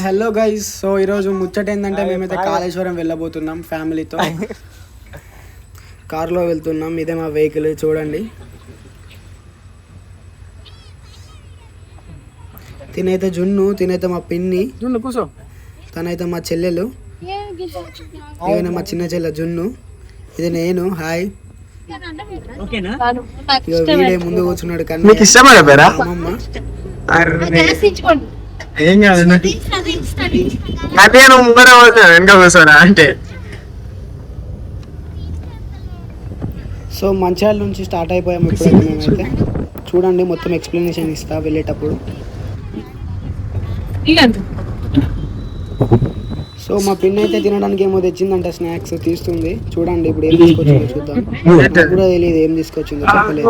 Hello guys, so ఈరోజు ముచ్చట ఏంటంటే మేమైతే కాళేశ్వరం వెళ్ళబోతున్నాం ఫ్యామిలీతో. కార్లో వెళ్తున్నాం. ఇదే మా వెహికల్ చూడండి. తినైతే జున్ను, తినైతే మా పిన్ని, కూర్చో, తనైతే మా చెల్లెలు, ఇవైనా మా చిన్న చెల్లె జున్ను, ఇది నేను. హాయ్. వీడే ముందు కూర్చున్నాడు కన్నా అమ్మమ్మ. ఏం కాదు ముందర వెనక కూర్చోరా అంటే. సో మంచిర్యాల నుంచి స్టార్ట్ అయిపోయాము ఇప్పుడైతే మేమైతే. చూడండి మొత్తం ఎక్స్ప్లెనేషన్ ఇస్తా వెళ్ళేటప్పుడు. సో మా పిన్ అయితే తినడానికి ఏమో తెచ్చిందంట, స్నాక్స్ తీస్తుంది. చూడండి ఇప్పుడు ఏం తీసుకొచ్చిందో చూద్దాం. నాకు కూడా తెలియదు ఏం తీసుకొచ్చిందో, చెప్పలేదు.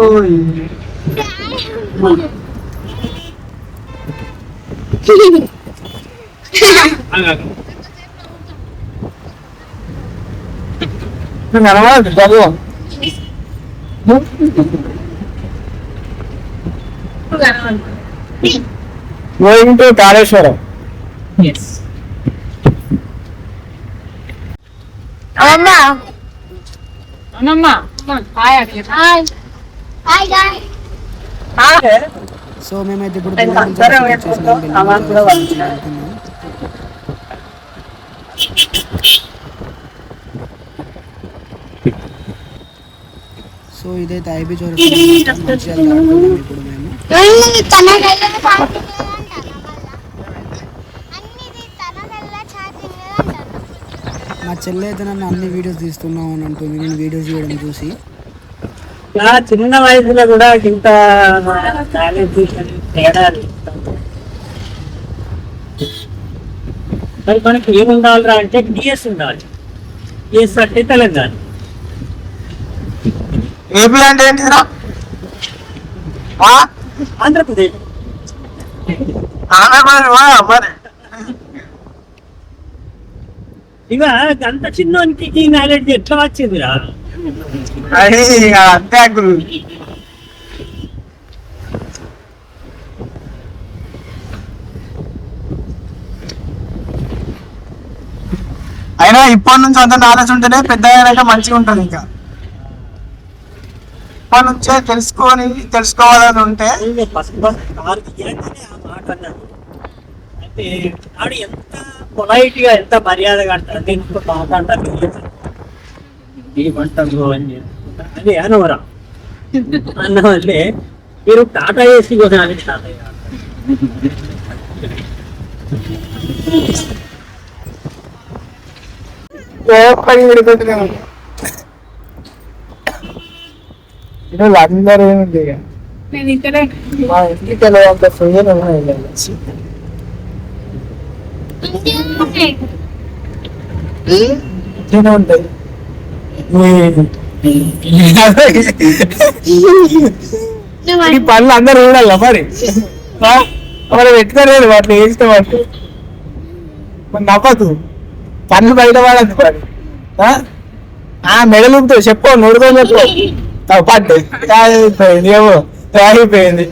Going to Kaleshwaram. Yes. Mama. Mama. Hi. Hi. Hi guys. Hi. So మేమైతే ఇప్పుడు సో ఇదైతే ఐబీ చౌరస్తా ఇప్పుడు మేము. మా చెల్లి అయితే నన్ను అన్ని వీడియోస్ తీస్తున్నావు అని అంటుంది, నేను వీడియోస్ చేయడం చూసి. చిన్న వయసులో కూడా ఇంత మరి మనకి ఏమి ఉండాలిరా అంటే డిఎస్ ఉండాలి. డిఎస్ అంటే తెలంగాణ. ఏపీ అంటే ఏంటిరా? ఆంధ్రప్రదేశ్. మరి ఇక అంత చిన్నోనికి నాలెడ్జ్ ఎట్లా వచ్చిందిరా? అంతే గురు. అయినా ఇప్పటి నుంచి అంత నాలెడ్జ్ ఉంటేనే పెద్ద అయినాక మంచిగా ఉంటుంది. ఇంకా ఇప్పటి నుంచే తెలుసుకోవాలని ఉంటే అంటే ఆడు ఎంత పొలైట్ గా ఎంత మర్యాదగా అంటారు. దీనికి మాట అంటారు ఏమంటారు అని అది అనవరా అన్నవాళ్ళే మీరు టాటా ఏసీ కోసం అది టాటా అందరూ ఏముంది మా ఇంటికి వెళ్ళేంత ఫ్రీగా ఉంటాయి. ఈ పనులు అందరు చూడాల మరి మరి పెట్టుకోలేదు వాటిని వేస్తే వాటి నవ్వదు. పనులు బయట పడద్దు మరి. మెడలుతో చెప్పు, నోడుకొని చెప్పు. పడ్డది ఏమో అయిపోయింది.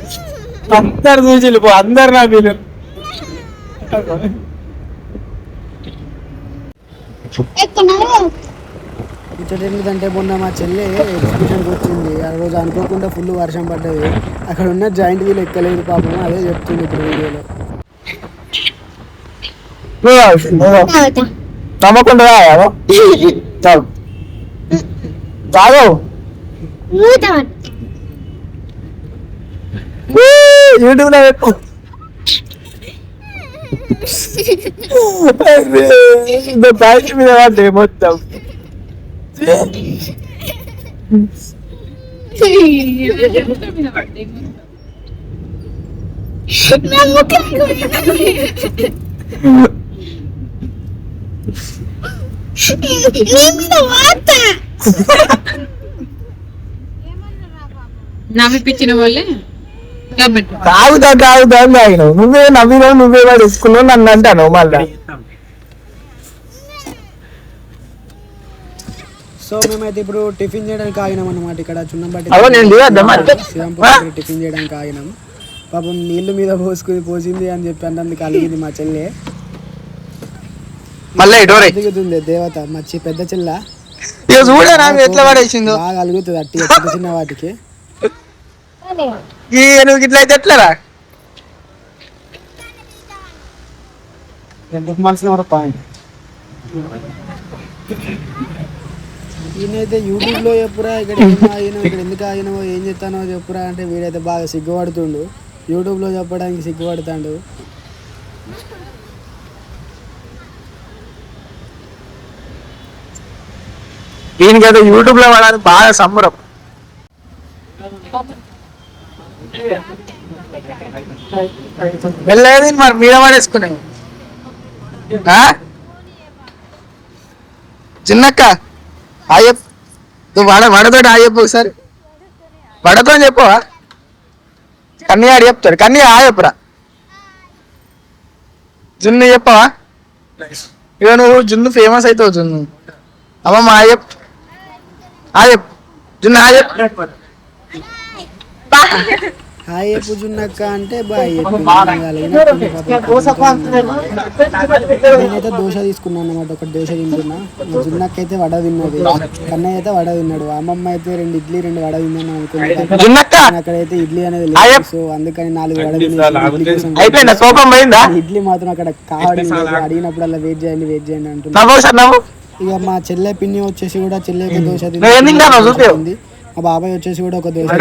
అందరు చూసి వెళ్ళిపో, అందరు నా వీళ్ళు. ఇక్కడ ఎందుకంటే మొన్న మా చెల్లె ఎగ్జిబిషన్కి వచ్చింది. ఆ రోజు అనుకోకుండా ఫుల్ వర్షం పడ్డది. అక్కడ ఉన్న జాయింట్ వీల్ ఎక్కలేదు పాపం, అదే చెప్తుంది ఇప్పుడు వీడియోలో. నమ్మకుండా యూట్యూబ్ లో పెట్టు. బ్యాగ్ మీద పడ్డాయి మొత్తం. నవ్విపించిన వాళ్ళే తాగుతా తాగినావు. నువ్వే నవ్వినావు, నువ్వే వాడు వేసుకున్నావు, నన్ను అంటాను మళ్ళా. సో మేమైతే ఇప్పుడు టిఫిన్ చేయడానికి ఆగినాం అన్నమాట. ఇక్కడ చున్నంబట్టి టిఫిన్ చేయడానికి ఆగినాం. పాపం నీళ్ళు మీద పోసింది అని చెప్పి అన్నందుకు అలిగింది మా చెల్లె. మళ్ళీ దిగుతుంది దేవత మా పెద్ద చెల్ల చూడరా ఎట్లా పడేసిందో. బాగా అలుగుతుంది అట్టిగా చిన్న చిన్న వాటికి. నువ్వు ఇట్లా అయితే ఎట్లారా ఎందుకు మనసులో పాయింట్ ఈయనైతే యూట్యూబ్లో చెప్పురా ఇక్కడ ఏం ఆగినావు, ఇక్కడ ఎందుకు ఆగినావో, ఏం చెప్తానో చెప్పురా అంటే వీడైతే బాగా సిగ్గుపడుతుండు. యూట్యూబ్లో చెప్పడానికి సిగ్గుపడతాడు. దీనికైతే యూట్యూబ్ లో వాడాలి బాగా సంబరం. వెళ్ళేది మరి మీద పడేసుకున్నావు. చిన్నక్క ఆయప్ నువ్వు వడతోటి ఆయప్పు ఒకసారి వడతో చెప్పవా? కన్నీ ఆడు చెప్తాడు. కన్నీ ఆయప్పురా జున్ను చెప్పవా? ఇక నువ్వు జున్ను ఫేమస్ అవుతావు. జున్ను అమ్మమ్మ ఆయప్ ఆయప్ జున్ను ఆయప్ హాయ్ పుజున్నక్క అంటే బాయ్. నేనైతే దోశ తీసుకున్నాను అన్నమాట. ఒక దోశ తింటున్నా. జున్నక్క అయితే వడ తిన్నది, కన్నయ్య అయితే వడ తిన్నాడు, అమ్మమ్మ అయితే 2 ఇడ్లీ 2 వడ తిన్నాను అనుకున్నాను. అక్కడైతే ఇడ్లీ అనేది లేదు, సో అందుకని 4 వడ తిన్నాను. ఇడ్లీ మాత్రం అక్కడ కావడం అడిగినప్పుడల్లా వెయిట్ చేయండి అంటున్నాను. ఇక మా చెల్లె పిన్ని వచ్చేసి కూడా చెల్లె దోశ తింది, మా బాబాయ్ వచ్చేసి కూడా ఒక దోశ.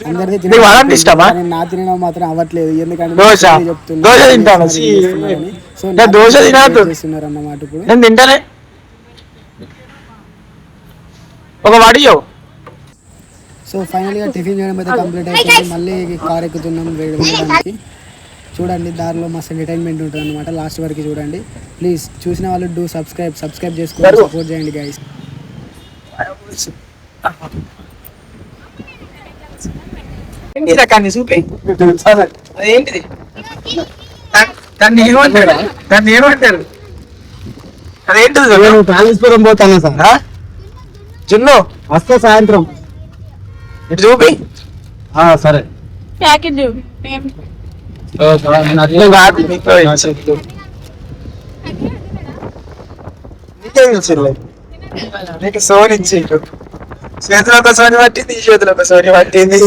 అందరిది తినడం నా తినడం మాత్రం అవ్వట్లేదు, ఎందుకంటే చేస్తున్నారు అన్నమాట. ఇప్పుడు సో ఫైనల్ గా టిఫిన్ చేయడం అయితే కంప్లీట్ అయిపోయింది. మళ్ళీ కార్ ఎక్కుతున్నాం వేయడానికి. చూడండి దారిలో మస్తు ఎంటర్టైన్మెంట్ ఉంటుంది అనమాట. లాస్ట్ వరకు చూడండి ప్లీజ్. చూసిన వాళ్ళు సబ్స్క్రైబ్ చేసుకోండి, సపోర్ట్ చేయండి గైస్. రకాన్ని చూపి ఏంటిది? దాన్ని ఏమంటారు? అదేంటిది? కాళేశ్వరం పోతాను సార్. జున్ను వస్తా సాయంత్రం. ఇటు చూపి. సరే ప్యాకెట్ నీకు సోని ఇచ్చి చేతిలో ఒక సోని పట్టింది, ఈ చేతిలో ఒక సోని పట్టింది.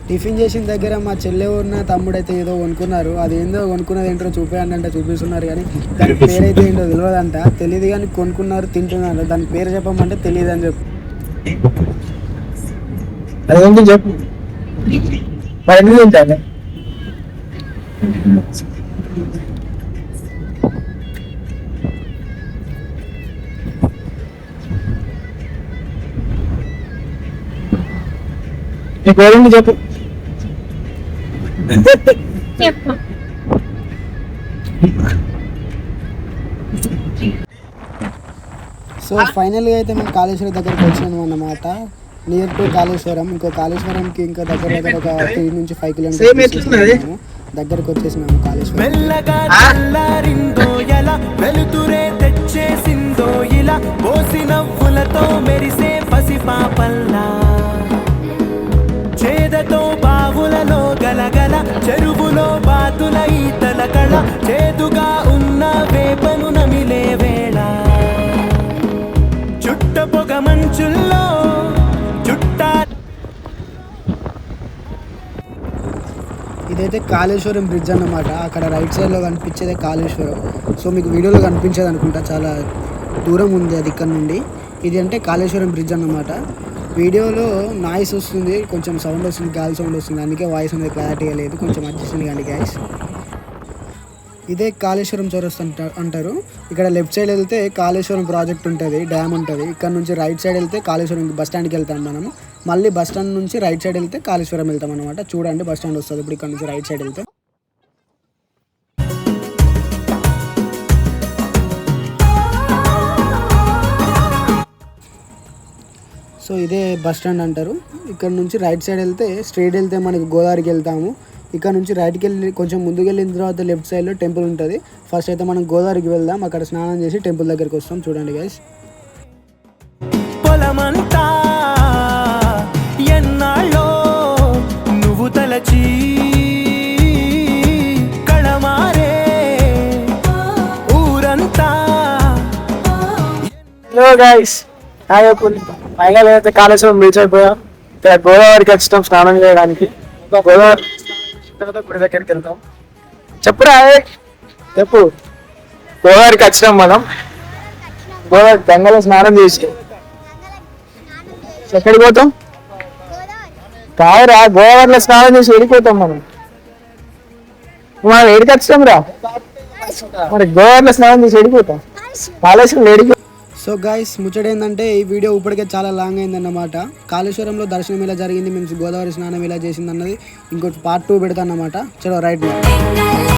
టిఫిన్ చేసిన దగ్గర మా చెల్లె ఉన్న తమ్ముడు అయితే ఏదో కొనుక్కున్నారు. అది ఏందో కొనుక్కున్నది ఏంటో చూపేయండి చూపిస్తున్నారు, కానీ దాని పేరైతే ఏంటో తెలియదంట. తెలియదు కానీ కొనుక్కున్నారు, తింటున్నారు. దాని పేరు చెప్పమంటే తెలియదు అని చెప్పు. అదేంటి చెప్పు. మరి ఎందుకు తింటాను? నీ పేరేంటి చెప్పు. సో ఫైనల్గా అయితే మేము కాళేశ్వరం దగ్గరికి వచ్చినాము అన్నమాట. Near to Kaleshwaram. ఇంకో కాళేశ్వరంకి ఇంకా దగ్గర ఒక 3 నుంచి 5 కిలోమీటర్స్ దగ్గరకు వచ్చేసినాము కాళేశ్వరం. చేదతో బావులలో గలగల, చెరువులో బాతుల ఈతల కళ, చేదుగా ఉన్న వేపను నమిలే వేళ, చుట్ట పొగ మంచుల్లో చుట్టా. ఇదైతే కాళేశ్వరం బ్రిడ్జ్ అన్నమాట. అక్కడ రైట్ సైడ్లో కనిపించేదే కాళేశ్వరం. సో మీకు వీడియోలో కనిపించేది అనుకుంటా, చాలా దూరం ఉంది అది ఇక్కడ నుండి. ఇది అంటే కాళేశ్వరం బ్రిడ్జ్ అన్నమాట. వీడియోలో నాయిస్ వస్తుంది, కొంచెం సౌండ్ వస్తుంది, గాలి సౌండ్ వస్తుంది, అందుకే వాయిస్ అనేది క్లారిటీగా లేదు, కొంచెం అడ్జస్ట్ కానీ గైస్. ఇదే కాళేశ్వరం చౌరస్తా అంటారు. ఇక్కడ లెఫ్ట్ సైడ్ వెళ్తే కాళేశ్వరం ప్రాజెక్ట్ ఉంటుంది, డ్యామ్ ఉంటుంది. ఇక్కడ నుంచి రైట్ సైడ్ వెళ్తే కాళేశ్వరం బస్ స్టాండ్కి వెళ్తాం మనము. మళ్ళీ బస్ స్టాండ్ నుంచి రైట్ సైడ్ వెళ్తే కాళేశ్వరం వెళ్తాం అనమాట. చూడండి బస్ స్టాండ్ వస్తుంది ఇప్పుడు ఇక్కడ నుంచి రైట్ సైడ్ వెళ్తే. సో ఇదే బస్ స్టాండ్ అంటారు. ఇక్కడ నుంచి రైట్ సైడ్ వెళ్తే స్ట్రైట్ వెళ్తే మనకి గోదావరికి వెళ్తాము. ఇక్కడ నుంచి రైట్కి వెళ్ళి కొంచెం ముందుకు వెళ్ళిన తర్వాత లెఫ్ట్ సైడ్లో టెంపుల్ ఉంటుంది. ఫస్ట్ అయితే మనం గోదావరికి వెళ్దాం, అక్కడ స్నానం చేసి టెంపుల్ దగ్గరికి వస్తాం. చూడండి గైస్. పొలమంతా ఎన్నాళ్ళో నువ్వు తలచి కళమారే ఊరంతా. Hello guys, hi. ఫైనల్ అయితే కాళేశ్వరం బీచ్ అయిపోయాం. ఇక్కడ గోదావరికి వచ్చినాం స్నానం చేయడానికి. గోదావరి తర్వాత గుడి దగ్గరికి వెళ్తాం. చెప్పురా, చెప్పు. గోదావరికి వచ్చినాం మనం. గోదావరి గంగలో స్నానం చేసి ఎక్కడికి పోతాం? కాదురా, గోదావరిలో స్నానం చేసి వెళ్ళిపోతాం మనం. మనం ఏడికి వచ్చినాం రా, మరి గోదావరిలో స్నానం చేసి వెళ్ళిపోతాం. కాళేశ్వరం ఏడికి. సో గైస్, ముచ్చట ఏంటంటే ఈ వీడియో ఇప్పటికే చాలా లాంగ్ అయిందన్నమాట. కాళేశ్వరంలో దర్శనం ఎలా జరిగింది, మేము గోదావరి స్నానం ఎలా చేసింది అన్నది ఇంకొక పార్ట్ 2 పెడతాను అన్నమాట. చలో రైట్.